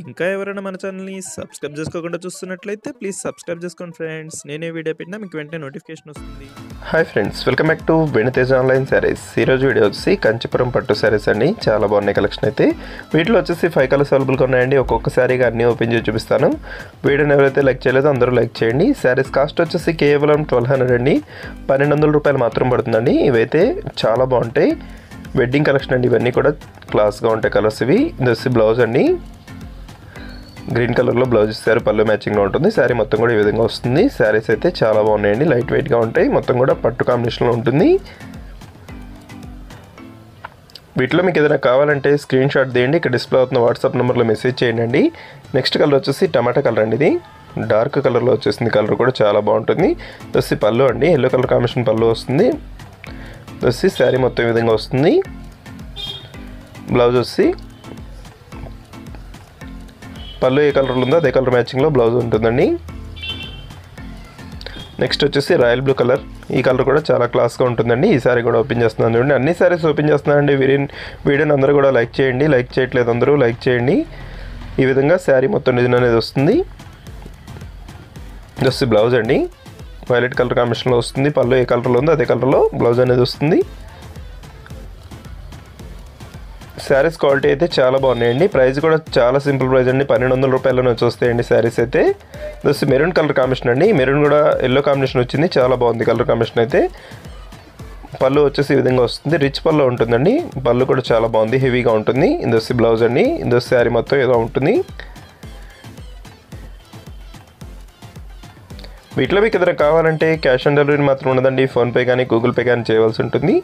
ఇంకా ఎవరైనా మన ఛానల్‌ని సబ్స్క్రైబ్ చేసుకోకుండా చూస్తున్నట్లయితే ప్లీజ్ సబ్స్క్రైబ్ చేసుకోండి ఫ్రెండ్స్. నేనే వీడియో పెట్టినా మీకు వెంటనే నోటిఫికేషన్ వస్తుంది. Hi friends, welcome back to వెను తేజ ఆన్లైన్ సారీస్. ఈరోజు వీడియో వచ్చేసి కంచిపురం పట్టు సారీస్ అండి. చాలా బాగున్నాయి కలెక్షన్ అయితే. వీటిలో వచ్చేసి 5 కలర్స్ అవైలబుల్గా ఉన్నాయండి. ఒక్కొక్క సారీగా అన్నీ ఓపెన్ చేసి చూపిస్తాను. వీడియోని ఎవరైతే లైక్ చేయలేదో అందరూ లైక్ చేయండి. సారీస్ కాస్ట్ వచ్చేసి కేవలం 1200 అండి. 1200 రూపాయలు మాత్రం పడుతుందండి. ఇవైతే చాలా బాగుంటాయి. వెడ్డింగ్ కలెక్షన్ అండి. ఇవన్నీ కూడా క్లాస్గా ఉంటాయి కలర్స్. ఇవి ఇది బ్లౌజ్ అండి. గ్రీన్ కలర్లో బ్లౌజ్ ఇస్తారు, పళ్ళు మ్యాచింగ్లో ఉంటుంది. శారీ మొత్తం కూడా ఈ విధంగా వస్తుంది. శారీస్ అయితే చాలా బాగున్నాయండి, లైట్ వెయిట్గా ఉంటాయి. మొత్తం కూడా పట్టు కాంబినేషన్లో ఉంటుంది. వీటిలో మీకు ఏదైనా కావాలంటే స్క్రీన్ షాట్ తీయండి. ఇక్కడ డిస్ప్లే అవుతున్న వాట్సాప్ నెంబర్లో మెసేజ్ చేయండి. నెక్స్ట్ కలర్ వచ్చేసి టమాటా కలర్ అండి. ఇది డార్క్ కలర్లో వచ్చేసింది. కలర్ కూడా చాలా బాగుంటుంది. వచ్చి పళ్ళు అండి, ఎల్లో కలర్ కాంబినేషన్ పళ్ళు వస్తుంది. వచ్చి శారీ మొత్తం ఈ విధంగా వస్తుంది. బ్లౌజ్ వచ్చి పళ్ళు ఏ కలర్లో ఉందో అదే కలర్ మ్యాచింగ్లో బ్లౌజ్ ఉంటుందండి. నెక్స్ట్ వచ్చేసి రాయల్ బ్లూ కలర్. ఈ కలర్ కూడా చాలా క్లాస్గా ఉంటుందండి. ఈ సారీ కూడా ఓపెన్ చేస్తున్నాను చూడండి. అన్ని సారీస్ ఓపెన్ చేస్తున్నానండి. వీడియోని అందరూ కూడా లైక్ చేయండి. లైక్ చేయట్లేదు అందరూ లైక్ చేయండి. ఈ విధంగా శారీ మొత్తం డిజైన్ అనేది వస్తుంది. జస్ట్ బ్లౌజ్ అండి, వైలెట్ కలర్ కాంబినేషన్లో వస్తుంది. పళ్ళు ఏ కలర్లో ఉందో అదే కలర్లో బ్లౌజ్ అనేది వస్తుంది. శారీస్ క్వాలిటీ అయితే చాలా బాగున్నాయండి. ప్రైస్ కూడా చాలా సింపుల్ ప్రైస్ అండి. 1200 రూపాయలను వచ్చి వస్తాయండి శారీస్ అయితే. దస్ మెరూన్ కలర్ కాంబినేషన్ అండి. మెరూన్ కూడా ఎల్లో కాంబినేషన్ వచ్చింది. చాలా బాగుంది కలర్ కాంబినేషన్ అయితే. పళ్ళు వచ్చేసి ఈ విధంగా వస్తుంది. రిచ్ పళ్ళు ఉంటుందండి. పళ్ళు కూడా చాలా బాగుంది, హెవీగా ఉంటుంది. ఇందొచ్చి బ్లౌజ్ అండి. ఇందొచ్చి శారీ మొత్తం ఏదో ఉంటుంది. వీటిలో మీకు ఏదైనా కావాలంటే క్యాష్ ఆన్ డెలివరీ మాత్రం ఉండదండి. ఫోన్పే కానీ గూగుల్ పే కానీ చేయవలసి ఉంటుంది.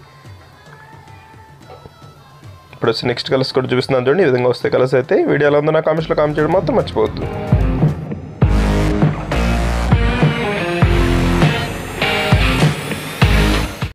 ఇప్పుడు వచ్చి నెక్స్ట్ కలర్స్ కూడా చూపిస్తున్నాను చూడండి. ఈ విధంగా వస్తాయి కలర్స్ అయితే. వీడియోలో ఉందో నా కామెంట్స్లో కామెంట్ చేయడం మాత్రం మర్చిపోవద్దు.